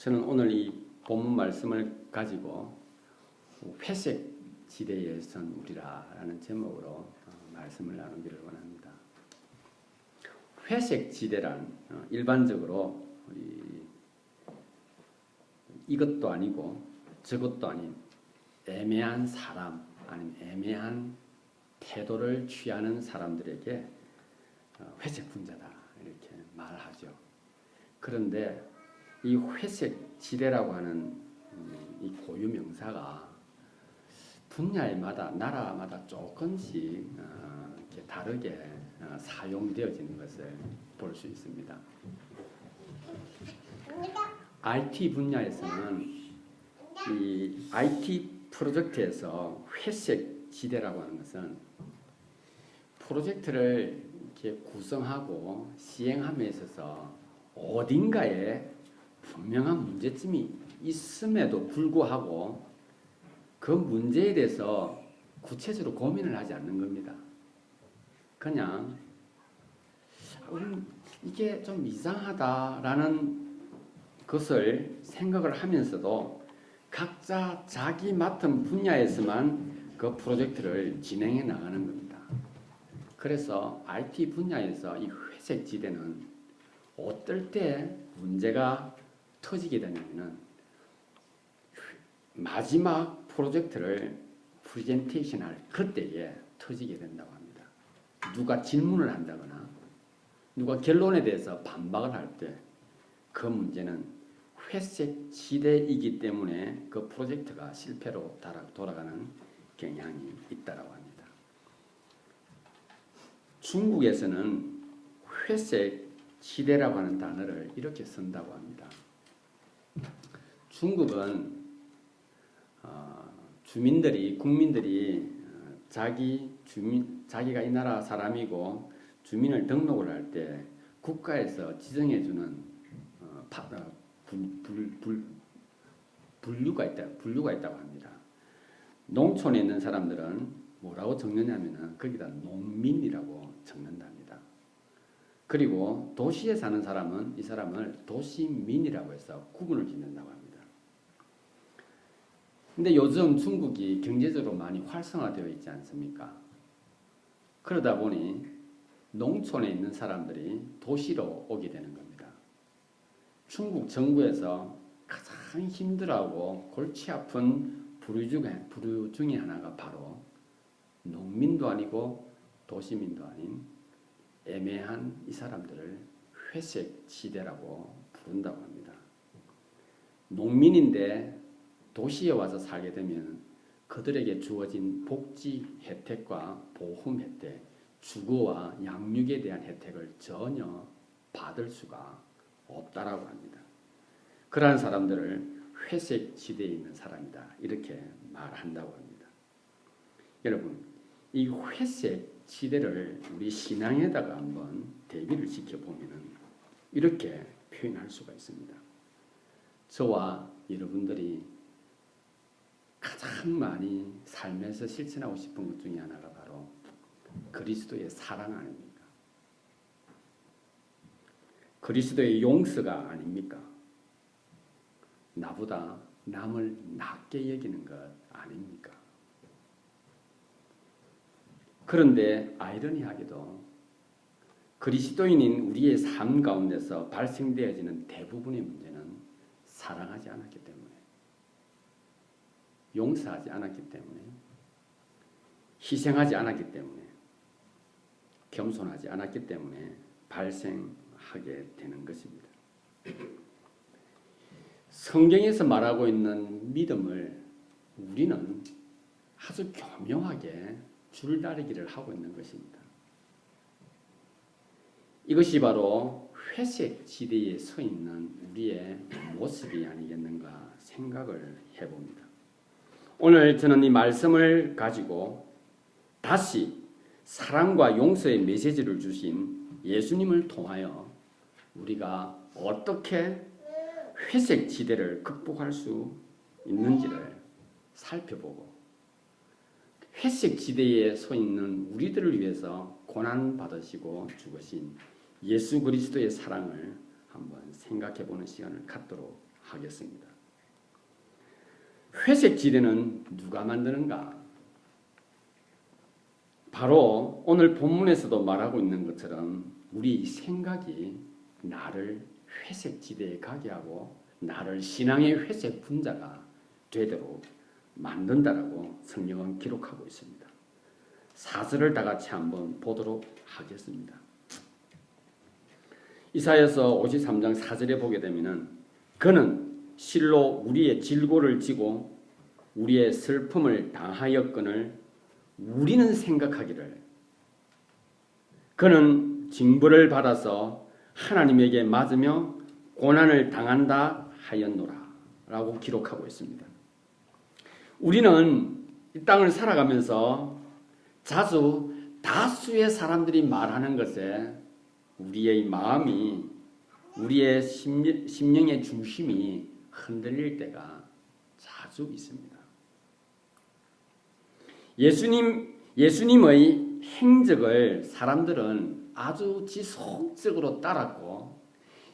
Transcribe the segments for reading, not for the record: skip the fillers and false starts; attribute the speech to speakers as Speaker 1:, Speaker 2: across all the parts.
Speaker 1: 저는 오늘 이 본문 말씀을 가지고 회색 지대에 선 우리라라는 제목으로 말씀을 나누기를 원합니다. 회색 지대란 일반적으로 이것도 아니고 저것도 아닌 애매한 사람 아니면 애매한 태도를 취하는 사람들에게 회색 분자다 이렇게 말하죠. 그런데 이 회색 지대라고 하는 이 고유 명사가 분야마다 나라마다 조금씩 이렇게 다르게 사용되어지는 것을 볼 수 있습니다. IT 분야에서는 이 IT 프로젝트에서 회색 지대라고 하는 것은 프로젝트를 이렇게 구성하고 시행함에 있어서 어딘가에 분명한 문제점이 있음에도 불구하고 그 문제에 대해서 구체적으로 고민을 하지 않는 겁니다. 그냥 이게 좀 이상하다라는 것을 생각을 하면서도 각자 자기 맡은 분야에서만 그 프로젝트를 진행해 나가는 겁니다. 그래서 IT 분야에서 이 회색 지대는 어떨 때 문제가 터지게 되냐면은 마지막 프로젝트를 프레젠테이션 할 그때에 터지게 된다고 합니다. 누가 질문을 한다거나 누가 결론에 대해서 반박을 할 때 그 문제는 회색 지대이기 때문에 그 프로젝트가 실패로 돌아가는 경향이 있다고 합니다. 중국에서는 회색 지대라고 하는 단어를 이렇게 쓴다고 합니다. 중국은 국민들이 자기가 이 나라 사람이고 주민을 등록을 할 때 국가에서 지정해주는 분류가 있다고 합니다. 농촌에 있는 사람들은 뭐라고 적느냐면은 거기다 농민이라고 적는답니다. 그리고 도시에 사는 사람은 이 사람을 도시민이라고 해서 구분을 짓는다고 합니다. 근데 요즘 중국이 경제적으로 많이 활성화되어 있지 않습니까? 그러다 보니 농촌에 있는 사람들이 도시로 오게 되는 겁니다. 중국 정부에서 가장 힘들어하고 골치 아픈 부류 중에 하나가 바로 농민도 아니고 도시민도 아닌 애매한 이 사람들을 회색 지대라고 부른다고 합니다. 농민인데 도시에 와서 살게 되면 그들에게 주어진 복지 혜택과 보험 혜택, 주거와 양육에 대한 혜택을 전혀 받을 수가 없다라고 합니다. 그러한 사람들을 회색 지대에 있는 사람이다 이렇게 말한다고 합니다. 여러분, 이 회색 지대를 우리 신앙에다가 한번 대비를 시켜보면 이렇게 표현할 수가 있습니다. 저와 여러분들이 가장 많이 삶에서 실천하고 싶은 것 중에 하나가 바로 그리스도의 사랑 아닙니까? 그리스도의 용서가 아닙니까? 나보다 남을 낮게 여기는 것 아닙니까? 그런데 아이러니하게도 그리스도인인 우리의 삶 가운데서 발생되어지는 대부분의 문제는 사랑하지 않았기 때문에, 용서하지 않았기 때문에, 희생하지 않았기 때문에, 겸손하지 않았기 때문에 발생하게 되는 것입니다. 성경에서 말하고 있는 믿음을 우리는 아주 교묘하게 줄다리기를 하고 있는 것입니다. 이것이 바로 회색 지대에 서 있는 우리의 모습이 아니겠는가 생각을 해봅니다. 오늘 저는 이 말씀을 가지고 다시 사랑과 용서의 메시지를 주신 예수님을 통하여 우리가 어떻게 회색 지대를 극복할 수 있는지를 살펴보고 회색 지대에 서 있는 우리들을 위해서 고난 받으시고 죽으신 예수 그리스도의 사랑을 한번 생각해 보는 시간을 갖도록 하겠습니다. 회색 지대는 누가 만드는가? 바로 오늘 본문에서도 말하고 있는 것처럼 우리 생각이 나를 회색 지대에 가게 하고 나를 신앙의 회색 분자가 되도록 만든다라고 성경은 기록하고 있습니다. 4절을 다 같이 한번 보도록 하겠습니다. 이사야서 53장 4절에 보게 되면은 그는 실로 우리의 질고를 지고 우리의 슬픔을 당하였거늘 우리는 생각하기를 그는 징벌을 받아서 하나님에게 맞으며 고난을 당한다 하였노라 라고 기록하고 있습니다. 우리는 이 땅을 살아가면서 자주 다수의 사람들이 말하는 것에 우리의 마음이 우리의 심령의 중심이 흔들릴 때가 자주 있습니다. 예수님의 행적을 사람들은 아주 지속적으로 따랐고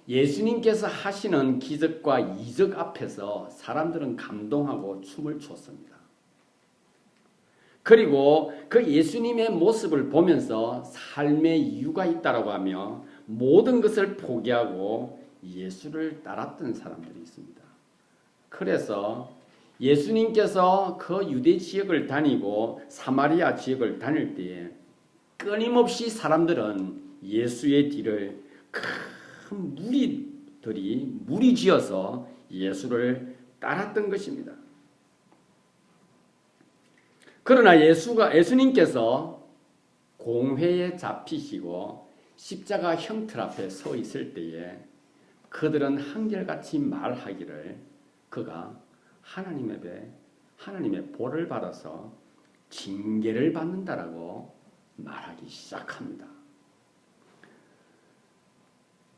Speaker 1: 예수님께서 하시는 기적과 이적 앞에서 사람들은 감동하고 춤을 췄습니다. 그리고 그 예수님의 모습을 보면서 삶의 이유가 있다라고 하며 모든 것을 포기하고 예수를 따랐던 사람들이 있습니다. 그래서 예수님께서 그 유대 지역을 다니고 사마리아 지역을 다닐 때에 끊임없이 사람들은 예수의 뒤를 큰 무리들이 무리지어서 예수를 따랐던 것입니다. 그러나 예수님께서 공회에 잡히시고 십자가 형틀 앞에 서 있을 때에 그들은 한결같이 말하기를 그가 하나님의 보를 받아서 징계를 받는다라고 말하기 시작합니다.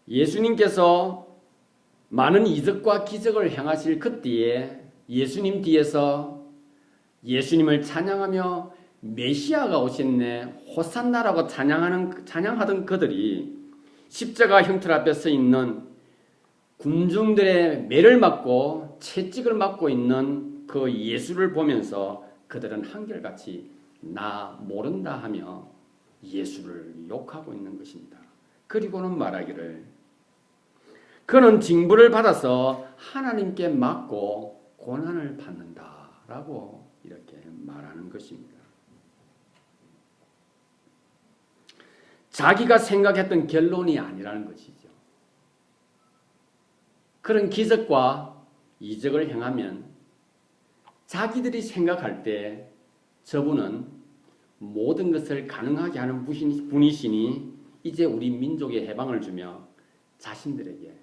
Speaker 1: 예수님께서 많은 이적과 기적을 행하실 그때에 예수님 뒤에서 예수님을 찬양하며 메시아가 오셨네 호산나라고 찬양하던 그들이 십자가 형틀 앞에 서 있는 군중들의 매를 맞고 채찍을 맞고 있는 그 예수를 보면서 그들은 한결같이 나 모른다 하며 예수를 욕하고 있는 것입니다. 그리고는 말하기를 그는 징벌을 받아서 하나님께 맞고 고난을 받는다라고 이렇게 말하는 것입니다. 자기가 생각했던 결론이 아니라는 것이죠. 그런 기적과 이적을 행하면 자기들이 생각할 때 저분은 모든 것을 가능하게 하는 분이시니 이제 우리 민족에 해방을 주며 자신들에게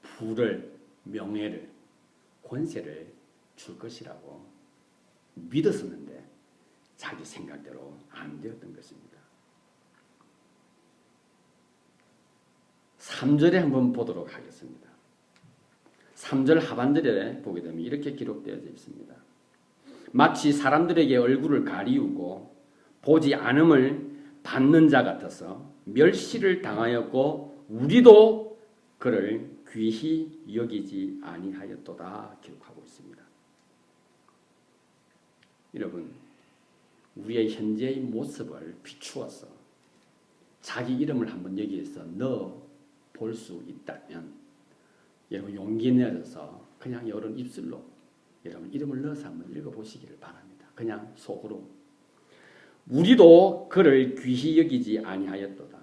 Speaker 1: 부를, 명예를, 권세를 줄 것이라고 믿었었는데 자기 생각대로 안 되었던 것입니다. 3절에 한번 보도록 하겠습니다. 3절 하반절에 보게 되면 이렇게 기록되어 있습니다. 마치 사람들에게 얼굴을 가리우고 보지 않음을 받는 자 같아서 멸시를 당하였고 우리도 그를 귀히 여기지 아니하였도다 기록하고 있습니다. 여러분, 우리의 현재의 모습을 비추어서 자기 이름을 한번 여기에서 넣어 볼 수 있다면 여러분 용기 내서 그냥 여러분 입술로 여러분 이름을 넣어서 한번 읽어보시기를 바랍니다. 그냥 속으로 우리도 그를 귀히 여기지 아니하였도다.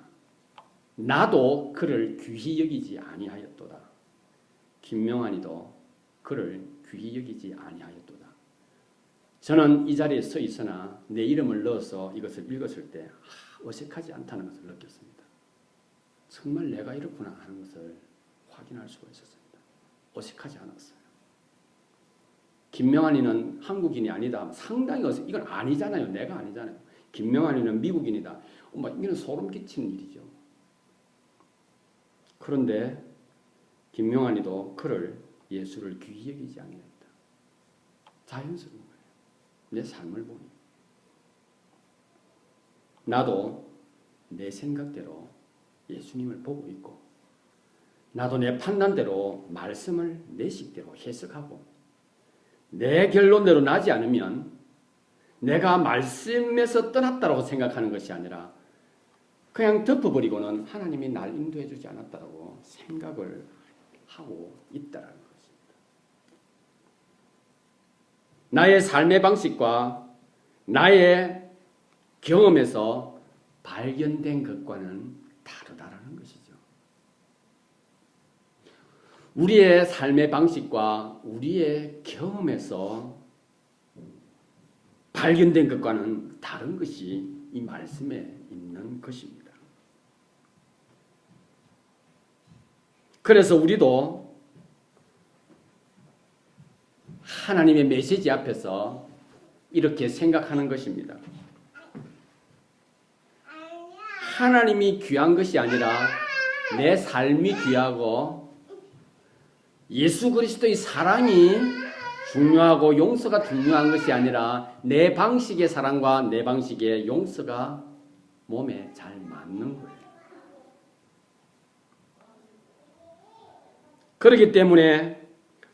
Speaker 1: 나도 그를 귀히 여기지 아니하였도다. 김명환이도 그를 귀히 여기지 아니하였도다. 저는 이 자리에 서 있으나 내 이름을 넣어서 이것을 읽었을 때 어색하지 않다는 것을 느꼈습니다. 정말 내가 이렇구나 하는 것을 확인할 수가 있었습니다. 어색하지 않았어요. 김명환이는 한국인이 아니다. 상당히 어색. 이건 아니잖아요. 내가 아니잖아요. 김명환이는 미국인이다. 이건 소름 끼치는 일이죠. 그런데 김명환이도 그를 예수를 귀히 여기지 아니했다. 자연스러운 거예요. 내 삶을 보니. 나도 내 생각대로 예수님을 보고 있고 나도 내 판단대로 말씀을 내 식대로 해석하고 내 결론대로 나지 않으면 내가 말씀에서 떠났다고 생각하는 것이 아니라 그냥 덮어버리고는 하나님이 날 인도해 주지 않았다고 생각을 하고 있다는 것입니다. 나의 삶의 방식과 나의 경험에서 발견된 것과는 다르다는 것이죠. 우리의 삶의 방식과 우리의 경험에서 발견된 것과는 다른 것이 이 말씀에 있는 것입니다. 그래서 우리도 하나님의 메시지 앞에서 이렇게 생각하는 것입니다. 하나님이 귀한 것이 아니라 내 삶이 귀하고 예수 그리스도의 사랑이 중요하고 용서가 중요한 것이 아니라 내 방식의 사랑과 내 방식의 용서가 몸에 잘 맞는 거예요. 그렇기 때문에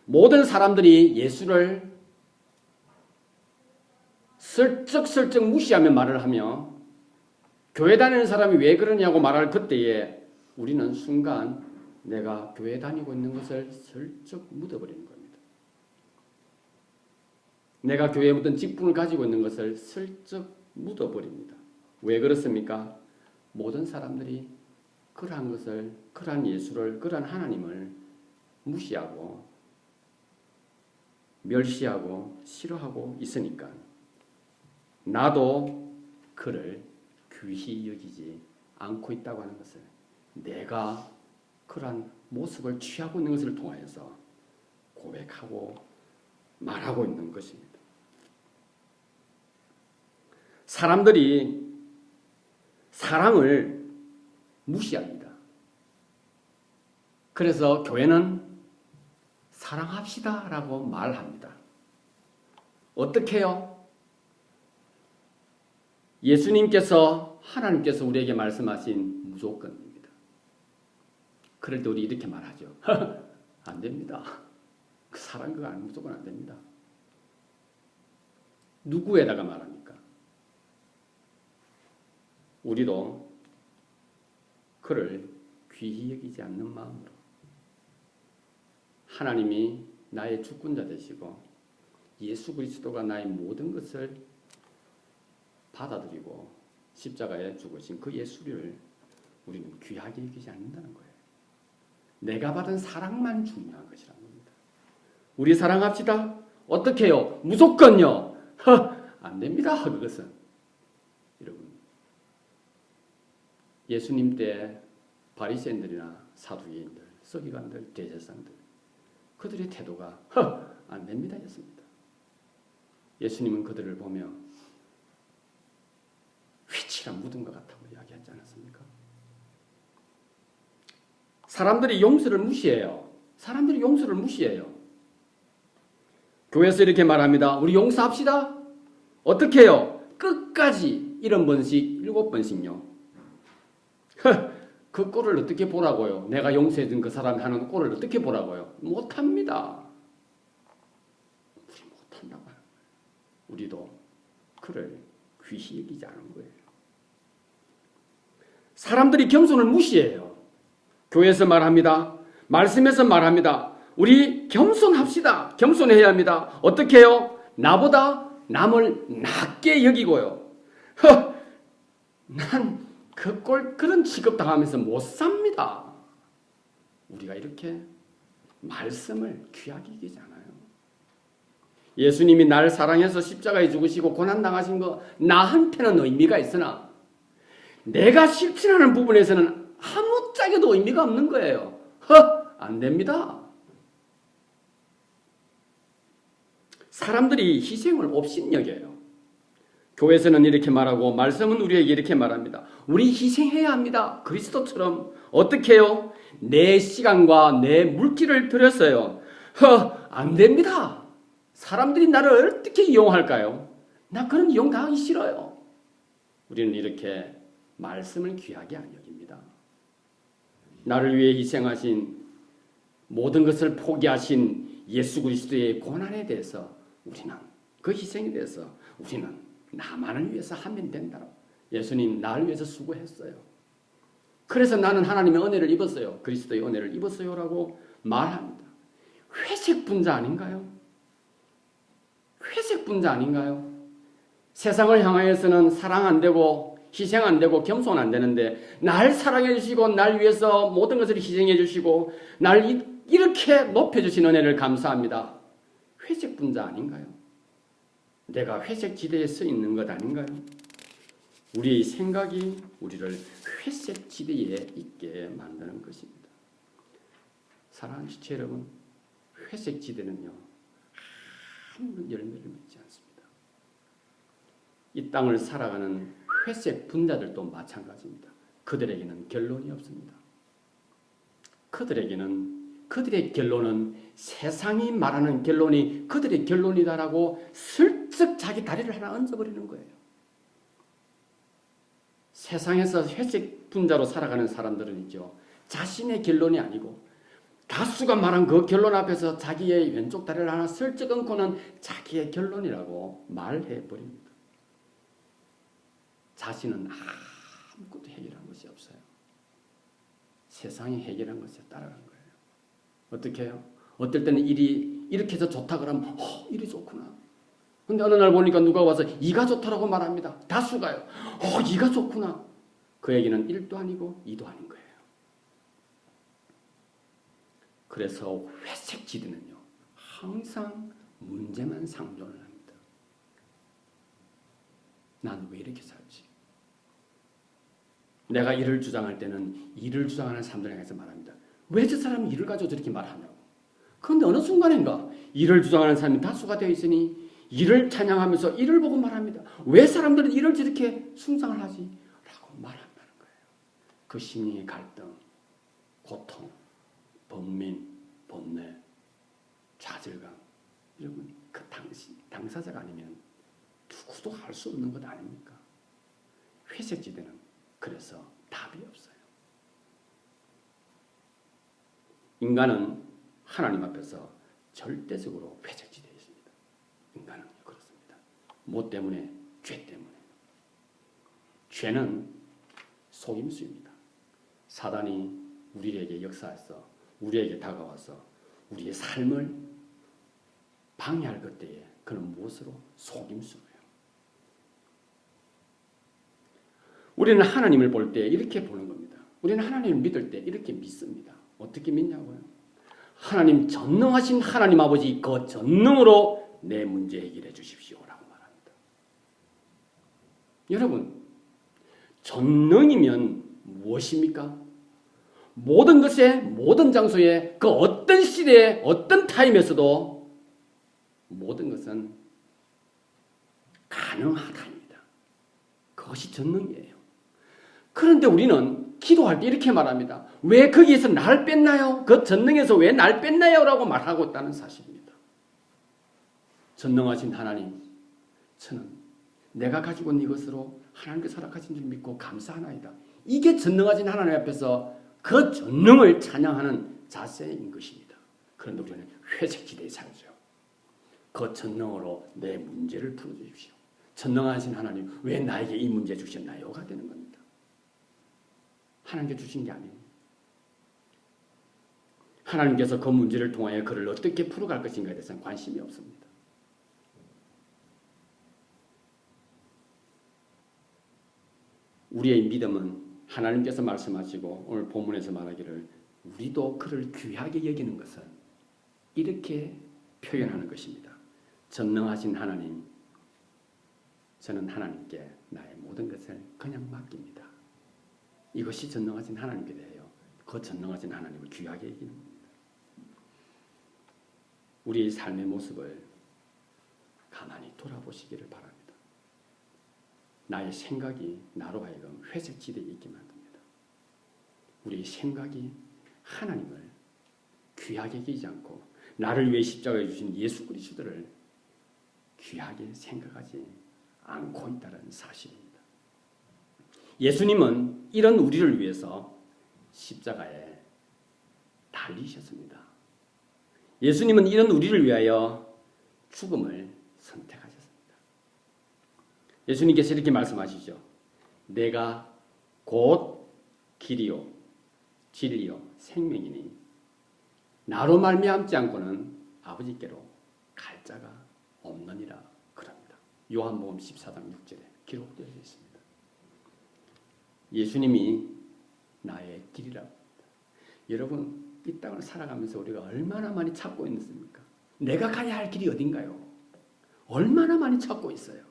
Speaker 1: 모든 사람들이 예수를 슬쩍슬쩍 무시하며 말을 하며 교회 다니는 사람이 왜 그러냐고 말할 그때에 우리는 순간 내가 교회 다니고 있는 것을 슬쩍 묻어버리는 겁니다. 내가 교회에 어떤 직분을 가지고 있는 것을 슬쩍 묻어버립니다. 왜 그렇습니까? 모든 사람들이 그러한 것을, 그러한 예수를, 그러한 하나님을 무시하고 멸시하고 싫어하고 있으니까 나도 그를 귀히 여기지 않고 있다고 하는 것을, 내가 그러한 모습을 취하고 있는 것을 통하여서 고백하고 말하고 있는 것입니다. 사람들이 사랑을 무시합니다. 그래서 교회는 사랑합시다 라고 말합니다. 어떻게 해요? 예수님께서, 하나님께서 우리에게 말씀하신 무조건입니다. 그럴 때 우리 이렇게 말하죠. 안 됩니다. 그 사랑 그거 무조건 안 됩니다. 누구에다가 말합니까? 우리도 그를 귀히 여기지 않는 마음으로 하나님이 나의 주권자 되시고 예수 그리스도가 나의 모든 것을 받아들이고 십자가에 죽으신 그 예수를 우리는 귀하게 여기지 않는다는 거예요. 내가 받은 사랑만 중요한 것이라는 겁니다. 우리 사랑합시다. 어떻게 해요? 무조건요. 안 됩니다. 그것은. 여러분, 예수님 때 바리새인들이나 사두개인들, 서기관들, 대제사장들, 그들의 태도가 안 됩니다 였습니다. 예수님은 그들을 보며 휘칠한 묻은 것 같다고 이야기하지 않았습니까? 사람들이 용서를 무시해요. 사람들이 용서를 무시해요. 교회에서 이렇게 말합니다. 우리 용서합시다. 어떻게 해요? 끝까지 70번씩, 7번씩요. 그 꼴을 어떻게 보라고요? 내가 용서해준 그 사람이 하는 꼴을 어떻게 보라고요? 못합니다. 우리 못한다고 하는 거예요. 우리도 그를 귀히 여기지 않은 거예요. 사람들이 겸손을 무시해요. 교회에서 말합니다. 말씀에서 말합니다. 우리 겸손합시다. 겸손해야 합니다. 어떻게 해요? 나보다 남을 낮게 여기고요. 난 그런 취급당하면서 못 삽니다. 우리가 이렇게 말씀을 귀하게 여기지 않아요. 예수님이 나를 사랑해서 십자가에 죽으시고 고난당하신 거 나한테는 의미가 있으나 내가 실천하는 부분에서는 아무짝에도 의미가 없는 거예요. 안 됩니다. 사람들이 희생을 업신여겨요. 교회에서는 이렇게 말하고 말씀은 우리에게 이렇게 말합니다. 우리 희생해야 합니다. 그리스도처럼. 어떻게 해요? 내 시간과 내 물질을 들였어요. 안 됩니다. 사람들이 나를 어떻게 이용할까요? 나 그런 이용 당하기 싫어요. 우리는 이렇게 말씀을 귀하게 안 여깁니다. 나를 위해 희생하신 모든 것을 포기하신 예수 그리스도의 고난에 대해서 우리는 그 희생에 대해서 우리는 나만을 위해서 하면 된다. 예수님 나를 위해서 수고했어요. 그래서 나는 하나님의 은혜를 입었어요. 그리스도의 은혜를 입었어요라고 말합니다. 회색 분자 아닌가요? 회색 분자 아닌가요? 세상을 향하여서는 사랑 안 되고 희생 안 되고 겸손 안 되는데 날 사랑해 주시고 날 위해서 모든 것을 희생해 주시고 날 이렇게 높여 주신 은혜를 감사합니다. 회색 분자 아닌가요? 내가 회색 지대에 서 있는 것 아닌가요? 우리의 생각이 우리를 회색 지대에 있게 만드는 것입니다. 사랑하는 지체 여러분, 회색 지대는요 아무런 열매를 맺지 않습니다. 이 땅을 살아가는 회색 분자들도 마찬가지입니다. 그들에게는 결론이 없습니다. 그들의 결론은 세상이 말하는 결론이 그들의 결론이다라고 슬쩍 자기 다리를 하나 얹어버리는 거예요. 세상에서 회색 분자로 살아가는 사람들은 있죠. 자신의 결론이 아니고 다수가 말한 그 결론 앞에서 자기의 왼쪽 다리를 하나 슬쩍 얹고는 자기의 결론이라고 말해버립니다. 자신은 아무것도 해결한 것이 없어요. 세상이 해결한 것에 따라간 거예요. 어떻게 해요? 어떨 때는 일이 이렇게 해서 좋다 그러면 일이 좋구나. 근데 어느 날 보니까 누가 와서 이가 좋다라고 말합니다. 다수가요. 이가 좋구나. 그 얘기는 1도 아니고 2도 아닌 거예요. 그래서 회색 지대는요. 항상 문제만 상존을 합니다. 난 왜 이렇게 살지? 내가 일을 주장할 때는 일을 주장하는 사람들에 대해서 말합니다. 왜 저 사람이 일을 가지고 저렇게 말하냐고. 그런데 어느 순간인가 일을 주장하는 사람이 다수가 되어 있으니 일을 찬양하면서 일을 보고 말합니다. 왜 사람들은 일을 저렇게 숭상을 하지? 라고 말한다는 거예요. 그 심령의 갈등, 고통, 번민, 번뇌, 좌절감 여러분 그 당사자가 아니면 누구도 알 수 없는 것 아닙니까? 회색지대는 그래서 답이 없어요. 인간은 하나님 앞에서 절대적으로 회색지대에 있습니다. 인간은 그렇습니다. 뭐 때문에? 죄 때문에. 죄는 속임수입니다. 사단이 우리에게 역사해서 우리에게 다가와서 우리의 삶을 방해할 것 때에 그는 무엇으로? 속임수예요. 우리는 하나님을 볼 때 이렇게 보는 겁니다. 우리는 하나님을 믿을 때 이렇게 믿습니다. 어떻게 믿냐고요? 하나님 전능하신 하나님 아버지 그 전능으로 내 문제 해결해 주십시오라고 말합니다. 여러분 전능이면 무엇입니까? 모든 것에 모든 장소에 그 어떤 시대에 어떤 타임에서도 모든 것은 가능하다입니다. 그것이 전능이에요. 그런데 우리는 기도할 때 이렇게 말합니다. 왜 거기에서 날 뺐나요? 그 전능에서 왜 날 뺐나요? 라고 말하고 있다는 사실입니다. 전능하신 하나님, 저는 내가 가지고 있는 이것으로 하나님께서 허락하신 줄 믿고 감사하나이다. 이게 전능하신 하나님 앞에서 그 전능을 찬양하는 자세인 것입니다. 그런데 우리는 회색지대에 살죠. 그 전능으로 내 문제를 풀어주십시오. 전능하신 하나님, 왜 나에게 이 문제 주셨나요?가 되는 겁니다. 하나님께 주신 게 아니에요. 하나님께서 그 문제를 통하여 그를 어떻게 풀어갈 것인가에 대해서는 관심이 없습니다. 우리의 믿음은 하나님께서 말씀하시고 오늘 본문에서 말하기를 우리도 그를 귀하게 여기는 것은 이렇게 표현하는 것입니다. 전능하신 하나님, 저는 하나님께 나의 모든 것을 그냥 맡깁니다. 이것이 전능하신 하나님께 대해요. 그 전능하신 하나님을 귀하게 여기는 겁니다. 우리의 삶의 모습을 가만히 돌아보시기를 바랍니다. 나의 생각이 나로 하여금 회색지대에 있게 만듭니다. 우리의 생각이 하나님을 귀하게 여기지 않고 나를 위해 십자가에 주신 예수 그리스도를 귀하게 생각하지 않고 있다는 사실입니다. 예수님은 이런 우리를 위해서 십자가에 달리셨습니다. 예수님은 이런 우리를 위하여 죽음을 선택하셨습니다. 예수님께서 이렇게 말씀하시죠. 내가 곧 길이요 진리요 생명이니 나로 말미암지 않고는 아버지께로 갈 자가 없느니라 그럽니다. 요한복음 14장 6절에 기록되어 있습니다. 예수님이 나의 길이라고 합니다. 여러분 이 땅을 살아가면서 우리가 얼마나 많이 찾고 있습니까? 내가 가야 할 길이 어딘가요? 얼마나 많이 찾고 있어요.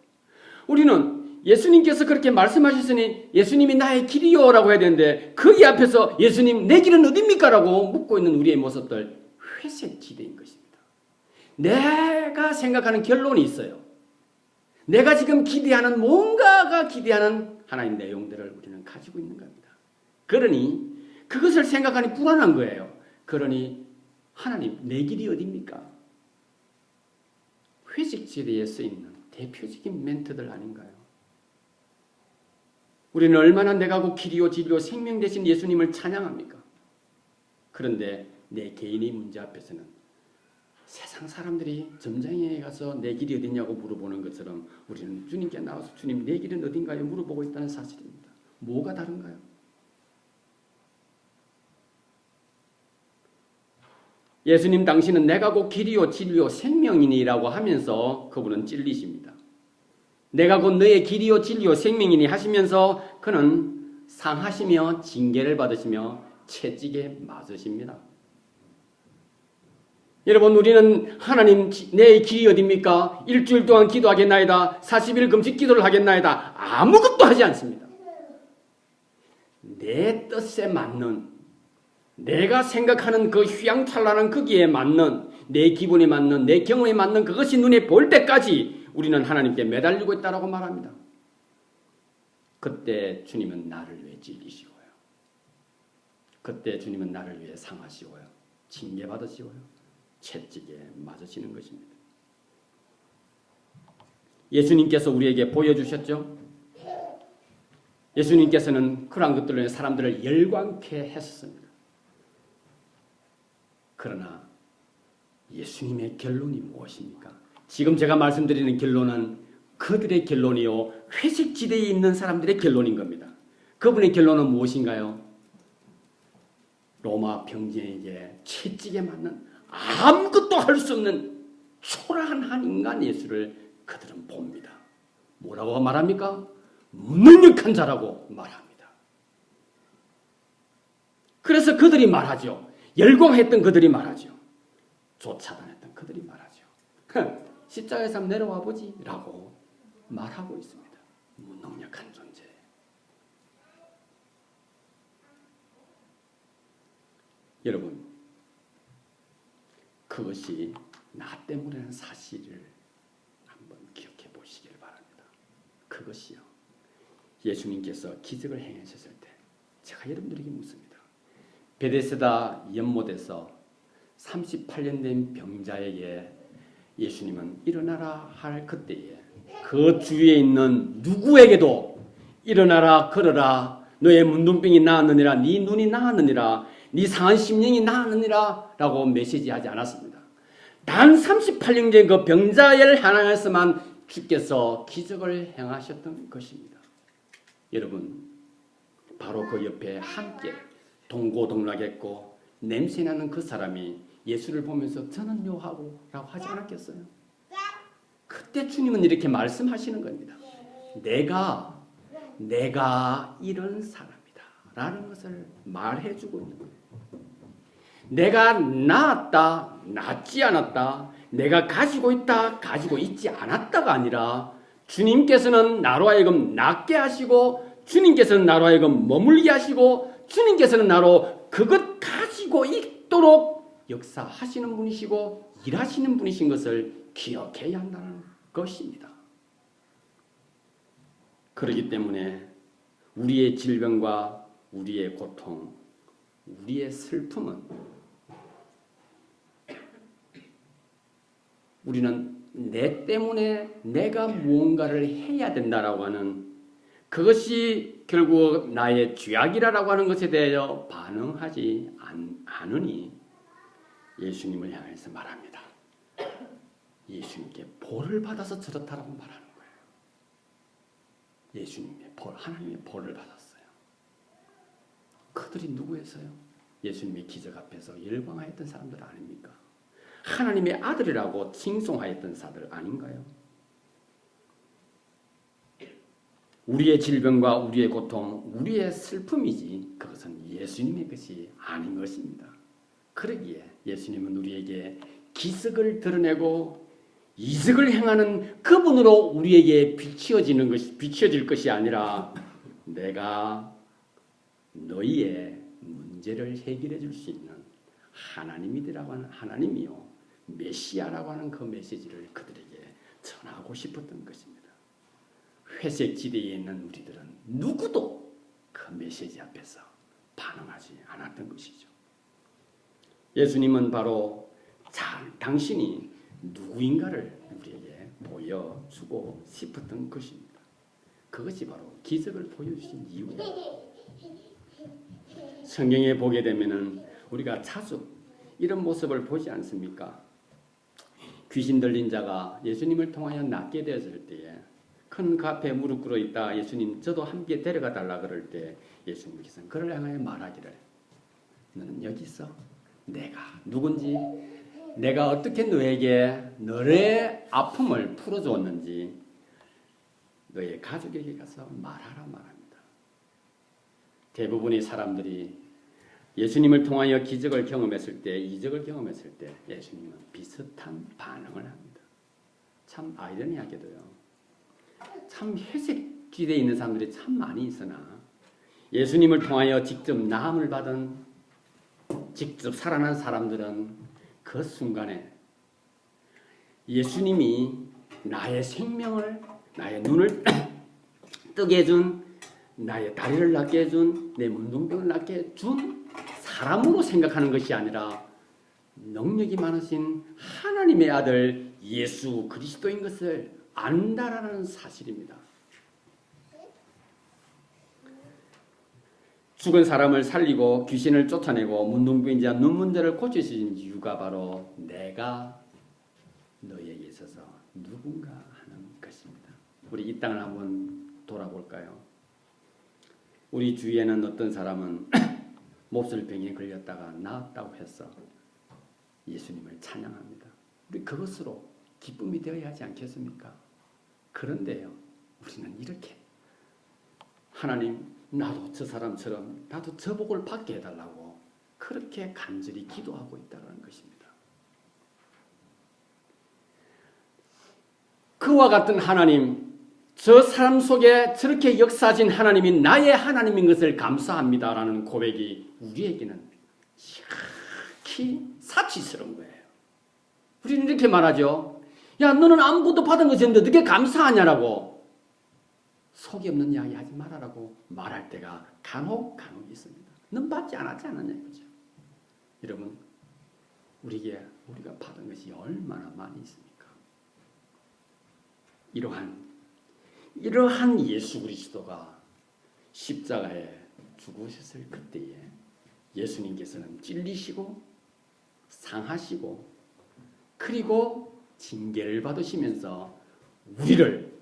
Speaker 1: 우리는 예수님께서 그렇게 말씀하셨으니 예수님이 나의 길이요 라고 해야 되는데 거기 앞에서 예수님 내 길은 어딥니까? 라고 묻고 있는 우리의 모습들 회색 지대인 것입니다. 내가 생각하는 결론이 있어요. 내가 지금 기대하는 뭔가가 기대하는 하나님 내용들을 우리는 가지고 있는 겁니다. 그러니 그것을 생각하니 불안한 거예요. 그러니 하나님 내 길이 어딥니까? 회색 지대에 쓰이는 대표적인 멘트들 아닌가요? 우리는 얼마나 내가 곧 길이요 진리요 생명 되신 예수님을 찬양합니까? 그런데 내 개인의 문제 앞에서는 세상 사람들이 점장에 가서 내 길이 어디냐고 물어보는 것처럼 우리는 주님께 나와서 주님 내 길은 어딘가요? 물어보고 있다는 사실입니다. 뭐가 다른가요? 예수님 당신은 내가 곧 길이요 진리요 생명이니라고 하면서 그분은 찔리십니다. 내가 곧 너의 길이요 진리요 생명이니 하시면서 그는 상하시며 징계를 받으시며 채찍에 맞으십니다. 여러분 우리는 하나님 내 길이 어딥니까? 일주일 동안 기도하겠나이다. 40일 금식 기도를 하겠나이다. 아무것도 하지 않습니다. 내 뜻에 맞는 내가 생각하는 그 휘황찬란한 거기에 맞는 내 기분에 맞는 내 경험에 맞는 그것이 눈에 보일 때까지 우리는 하나님께 매달리고 있다고 말합니다. 그때 주님은 나를 위해 찔리시고요. 그때 주님은 나를 위해 상하시고요. 징계받으시고요. 채찍에 맞으시는 것입니다. 예수님께서 우리에게 보여주셨죠. 예수님께서는 그러한 것들로 인해 사람들을 열광케 했습니다. 그러나 예수님의 결론이 무엇입니까? 지금 제가 말씀드리는 결론은 그들의 결론이요 회색 지대에 있는 사람들의 결론인 겁니다. 그분의 결론은 무엇인가요? 로마 병정에게 채찍에 맞는 아무것도 할 수 없는 초라한 한 인간 예수를 그들은 봅니다. 뭐라고 말합니까? 무능력한 자라고 말합니다. 그래서 그들이 말하죠. 열광했던 그들이 말하죠. 쫓아다녔던 그들이 말하죠. 십자가에서 내려와 보지 라고 말하고 있습니다. 무능력한 존재. 여러분 그것이 나 때문이라는 사실을 한번 기억해 보시길 바랍니다. 그것이요 예수님께서 기적을 행하셨을 때 제가 여러분들에게 묻습니다. 베데스다 연못에서 38년 된 병자에게 예수님은 일어나라 할 그때에 그 주위에 있는 누구에게도 일어나라 걸어라 너의 문둥병이 나았느니라 네 눈이 나았느니라 네 상한 심령이 나았느니라 라고 메시지하지 않았습니다. 단 38년 전 그 병자를 향해서만 주께서 기적을 행하셨던 것입니다. 여러분 바로 그 옆에 함께 동고동락했고 냄새나는 그 사람이 예수를 보면서 저는요 하고 라고 하지 않았겠어요? 그때 주님은 이렇게 말씀하시는 겁니다. 내가 이런 사람이다 라는 것을 말해주고 있는 거예요. 내가 낳았다 낳지 않았다 내가 가지고 있다 가지고 있지 않았다가 아니라 주님께서는 나로 하여금 낳게 하시고 주님께서는 나로 하여금 머물게 하시고 주님께서는 나로 그것 가지고 있도록 역사하시는 분이시고 일하시는 분이신 것을 기억해야 한다는 것입니다. 그렇기 때문에 우리의 질병과 우리의 고통, 우리의 슬픔은 우리는 내 때문에 내가 무언가를 해야 된다라고 하는 그것이 결국 나의 죄악이라고 하는 것에 대하여 반응하지 않으니 예수님을 향해서 말합니다. 예수님께 벌을 받아서 저렇다라고 말하는 거예요. 예수님의 벌, 하나님의 벌을 받았어요. 그들이 누구였어요? 예수님의 기적 앞에서 열광하였던 사람들 아닙니까? 하나님의 아들이라고 칭송하였던 사들 아닌가요? 우리의 질병과 우리의 고통, 우리의 슬픔이지 그것은 예수님의 것이 아닌 것입니다. 그러기에 예수님은 우리에게 기적을 드러내고 이적을 행하는 그분으로 우리에게 비추어질 것이 아니라 내가 너희의 문제를 해결해 줄 수 있는 하나님이라고 하는 하나님이요 메시아라고 하는 그 메시지를 그들에게 전하고 싶었던 것입니다. 회색 지대에 있는 우리들은 누구도 그 메시지 앞에서 반응하지 않았던 것이죠. 예수님은 바로 당신이 누구인가를 우리에게 보여주고 싶었던 것입니다. 그것이 바로 기적을 보여주신 이유예요. 성경에 보게 되면은 우리가 자주 이런 모습을 보지 않습니까? 귀신 들린 자가 예수님을 통하여 낫게 되었을 때에 큰 카페에 무릎 꿇어 있다. 예수님 저도 함께 데려가 달라 그럴 때 예수님께서는 그를 향하여 말하기를 너는 여기 있어. 내가 누군지 내가 어떻게 너의 아픔을 풀어주었는지 너의 가족에게 가서 말하라 말합니다. 대부분의 사람들이 예수님을 통하여 기적을 경험했을 때, 이적을 경험했을 때 예수님은 비슷한 반응을 합니다. 참 아이러니하게도요. 참 회색 지대에 있는 사람들이 참 많이 있으나 예수님을 통하여 직접 나음을 받은 직접 살아난 사람들은 그 순간에 예수님이 나의 생명을 나의 눈을 뜨게 해준 나의 다리를 낫게 해준 내 문둥병을 낫게 해준 사람으로 생각하는 것이 아니라 능력이 많으신 하나님의 아들 예수 그리스도인 것을 안다라는 사실입니다. 죽은 사람을 살리고 귀신을 쫓아내고 문둥병자 눈 문제를 고치신 이유가 바로 내가 너에게 있어서 누군가 하는 것입니다. 우리 이 땅을 한번 돌아볼까요? 우리 주위에는 어떤 사람은 몹쓸병에 걸렸다가 나았다고 해서 예수님을 찬양합니다. 우리 그것으로 기쁨이 되어야 하지 않겠습니까? 그런데요, 우리는 이렇게 하나님 나도 저 사람처럼 나도 저 복을 받게 해달라고 그렇게 간절히 기도하고 있다는 것입니다. 그와 같은 하나님, 저 사람 속에 저렇게 역사하신 하나님이 나의 하나님인 것을 감사합니다라는 고백이 우리에게는 지극히 사치스러운 거예요. 우리는 이렇게 말하죠. 야, 너는 아무것도 받은 것이 없는데 어떻게 감사하냐라고. 속이 없는 이야기 하지 말아라고 말할 때가 간혹 있습니다. 넌 받지 않았지 않았냐 이거죠. 여러분, 우리가 받은 것이 얼마나 많이 있습니까? 이러한 예수 그리스도가 십자가에 죽으셨을 그때에 예수님께서는 찔리시고 상하시고 그리고 징계를 받으시면서 우리를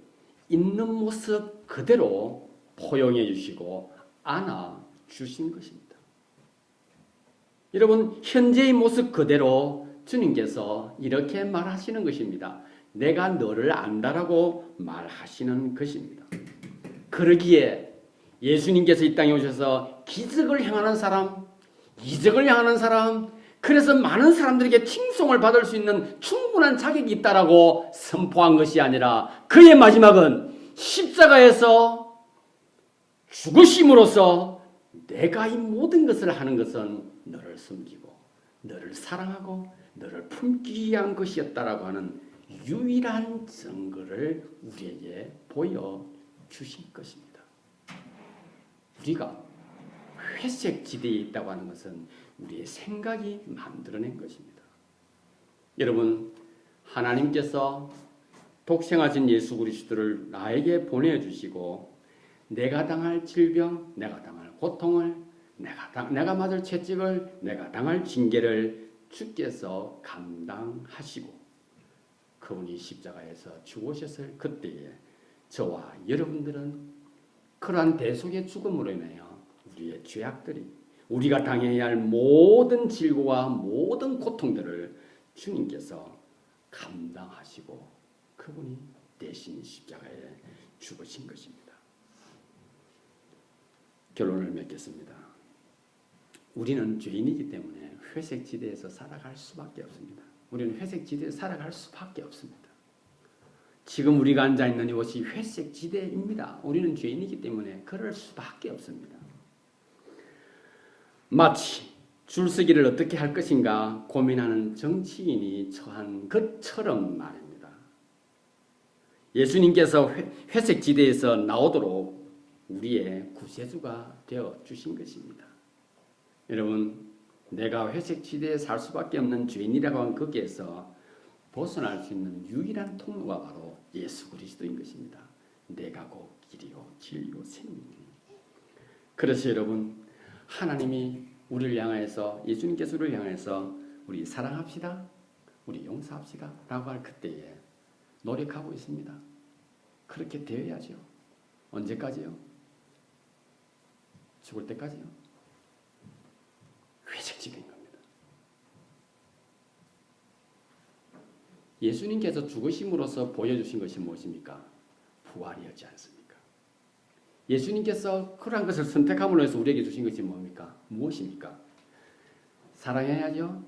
Speaker 1: 있는 모습 그대로 포용해 주시고 안아 주신 것입니다. 여러분, 현재의 모습 그대로 주님께서 이렇게 말하시는 것입니다. 내가 너를 안다라고 말하시는 것입니다. 그러기에 예수님께서 이 땅에 오셔서 기적을 행하는 사람, 이적을 행하는 사람, 그래서 많은 사람들에게 칭송을 받을 수 있는 충분한 자격이 있다라고 선포한 것이 아니라 그의 마지막은 십자가에서 죽으심으로써 내가 이 모든 것을 하는 것은 너를 섬기고 너를 사랑하고 너를 품기 위한 것이었다라고 하는 유일한 증거를 우리에게 보여주신 것입니다. 우리가 회색 지대에 있다고 하는 것은 우리의 생각이 만들어낸 것입니다. 여러분, 하나님께서 독생하신 예수 그리스도를 나에게 보내주시고 내가 당할 질병, 내가 당할 고통을, 내가 맞을 채찍을, 내가 당할 징계를 주께서 감당하시고 그분이 십자가에서 죽으셨을 그때에 저와 여러분들은 그러한 대속의 죽음으로 인하여 우리의 죄악들이 우리가 당해야 할 모든 질고와 모든 고통들을 주님께서 감당하시고 그분이 대신 십자가에 죽으신 것입니다. 결론을 맺겠습니다. 우리는 죄인이기 때문에 회색지대에서 살아갈 수밖에 없습니다. 우리는 회색지대에서 살아갈 수밖에 없습니다. 지금 우리가 앉아있는 이곳이 회색지대입니다. 우리는 죄인이기 때문에 그럴 수밖에 없습니다. 마치 줄서기를 어떻게 할 것인가 고민하는 정치인이 처한 것처럼 말입니다. 예수님께서 회색지대에서 나오도록 우리의 구세주가 되어 주신 것입니다. 여러분, 내가 회색지대에 살 수밖에 없는 죄인이라고 한 거기에서 벗어날 수 있는 유일한 통로가 바로 예수 그리스도인 것입니다. 내가 곧 길이요 진리요 생명이니. 그래서 여러분, 하나님이 우리를 향해서 예수님께서 우리를 향해서 우리 사랑합시다, 우리 용서합시다 라고 할 그때에 노력하고 있습니다. 그렇게 되어야죠. 언제까지요? 죽을 때까지요. 회색지대인 겁니다. 예수님께서 죽으심으로써 보여주신 것이 무엇입니까? 부활이었지 않습니까? 예수님께서 그러한 것을 선택함으로 해서 우리에게 주신 것이 뭡니까? 무엇입니까? 사랑해야죠.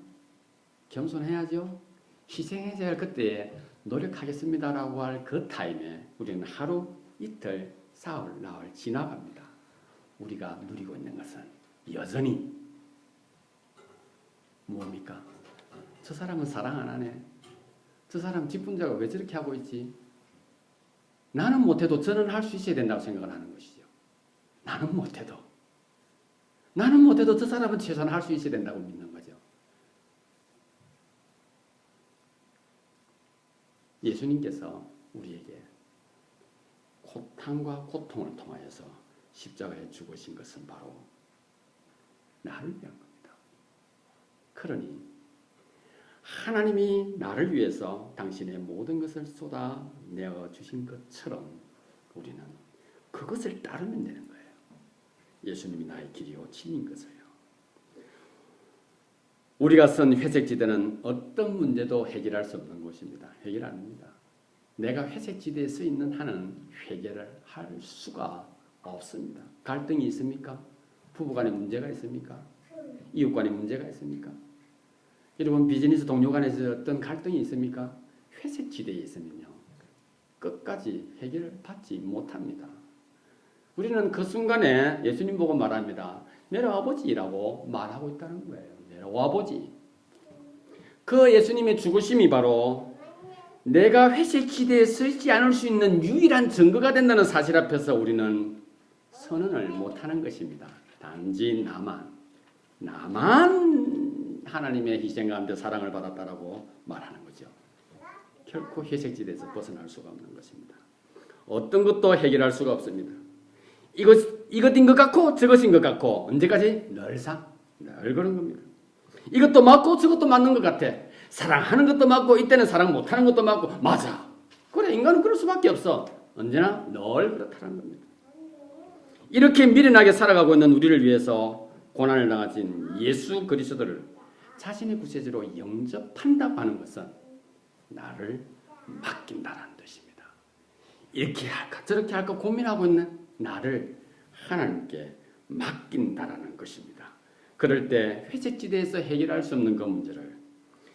Speaker 1: 겸손해야죠. 희생해야 할 그때에 노력하겠습니다라고 할 그 타임에 우리는 하루, 이틀, 사흘, 나흘 지나갑니다. 우리가 누리고 있는 것은 여전히 뭡니까? 저 사람은 사랑 안 하네. 저 사람 뒷분자가 왜 저렇게 하고 있지? 나는 못해도 저는 할 수 있어야 된다고 생각을 하는 것이죠. 나는 못해도 저 사람은 최소한 할 수 있어야 된다고 믿는 거죠. 예수님께서 우리에게 고통과 고통을 통하여서 십자가에 죽으신 것은 바로 나를 위한 겁니다. 그러니 하나님이 나를 위해서 당신의 모든 것을 쏟아내어 주신 것처럼 우리는 그것을 따르면 되는 거예요. 예수님이 나의 길이요 진리인 것을요. 우리가 쓴 회색지대는 어떤 문제도 해결할 수 없는 곳입니다. 해결 안 합니다. 내가 회색지대에 서 있는 한은 해결을 할 수가 없습니다. 갈등이 있습니까? 부부간에 문제가 있습니까? 이웃간에 문제가 있습니까? 여러분, 비즈니스 동료 간에서 어떤 갈등이 있습니까? 회색지대에 있으면요, 끝까지 해결을 받지 못합니다. 우리는 그 순간에 예수님 보고 말합니다. 내려와보지라고 말하고 있다는 거예요. 내려와보지. 그 예수님의 죽으심이 바로 내가 회색지대에 서지 않을 수 있는 유일한 증거가 된다는 사실 앞에서 우리는 선언을 못하는 것입니다. 단지 나만 하나님의 희생 가운데 사랑을 받았다라고 말하는 거죠. 결코 회색지대에서 벗어날 수가 없는 것입니다. 어떤 것도 해결할 수가 없습니다. 이것인 것 같고 저것인 것 같고 언제까지? 늘 그런 겁니다. 이것도 맞고 저것도 맞는 것 같아. 사랑하는 것도 맞고 이때는 사랑 못하는 것도 맞고 맞아. 그래, 인간은 그럴 수밖에 없어. 언제나 늘 그렇다는 겁니다. 이렇게 미련하게 살아가고 있는 우리를 위해서 고난을 당하신 예수 그리스도를 자신의 구세주로 영접한다고 하는 것은 나를 맡긴다는 뜻입니다. 이렇게 할까 저렇게 할까 고민하고 있는 나를 하나님께 맡긴다라는 것입니다. 그럴 때 회색지대에서 해결할 수 없는 그 문제를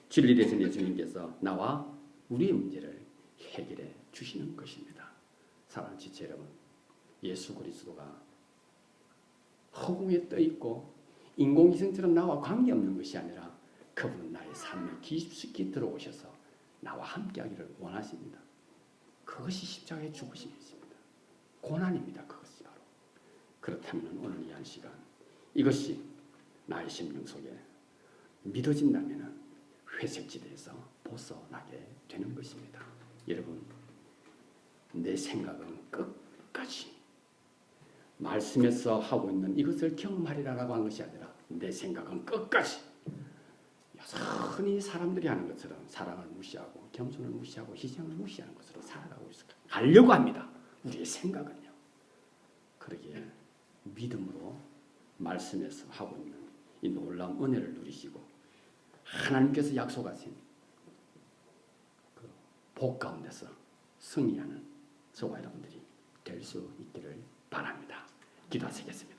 Speaker 1: 진리 되신 예수님께서 나와 우리의 문제를 해결해 주시는 것입니다. 사랑하는 지체 여러분, 예수 그리스도가 허공에 떠 있고 인공위성처럼 나와 관계없는 것이 아니라 그분은 나의 삶에 깊숙이 들어오셔서 나와 함께하기를 원하십니다. 그것이 십자가의 죽으심이십니다. 고난입니다. 그것이 바로. 그렇다면 오늘 이 한 시간 이것이 나의 심령 속에 믿어진다면 회색지대에서 벗어나게 되는 것입니다. 여러분, 내 생각은 끝까지 말씀에서 하고 있는 이것을 경험하리라고 한 것이 아니라 내 생각은 끝까지 흔히 사람들이 하는 것처럼 사랑을 무시하고 겸손을 무시하고 희생을 무시하는 것으로 살아가고 있을까? 가려고 합니다. 우리의 생각은요. 그러기에 믿음으로 말씀에서 하고 있는 이 놀라운 은혜를 누리시고 하나님께서 약속하신 그 복 가운데서 승리하는 저와 여러분들이 될 수 있기를 바랍니다. 기도하시겠습니다.